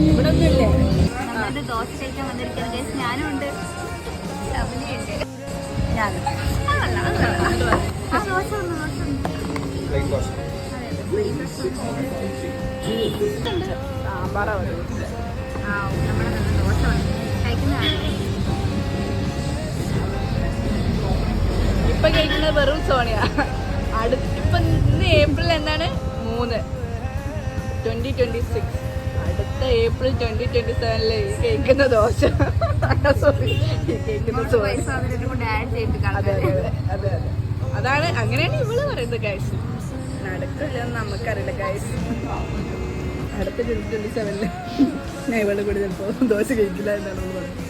ഇവിടെ ഒന്നുമില്ലേ? ദോശ കഴിക്കാൻ വന്നിരിക്കുന്നത് ഞാനും ഉണ്ട്. സാമ്പാറാ ഇപ്പൊ കഴിക്കുന്നത് വെറും സോണിയ. ഇപ്പൊ ഇന്ന് ഏപ്രിൽ എന്താണ് 3, 2026. അടുത്ത ഏപ്രിൽ 2027 കഴിക്കുന്ന ദോശ. സോറി, കഴിക്കുന്ന സോറി. അതെ. അതാണ്, അങ്ങനെയാണ് ഇവള് പറയുന്നത് ഗൈസ്. നടക്കില്ലെന്ന് നമുക്കറിയില്ല ഗൈസ്. അടുത്ത 2027 ഞാൻ ഇവളെ കൂടി ചിലപ്പോ ദോശ കഴിക്കില്ല എന്നാണ് പറയുന്നത്.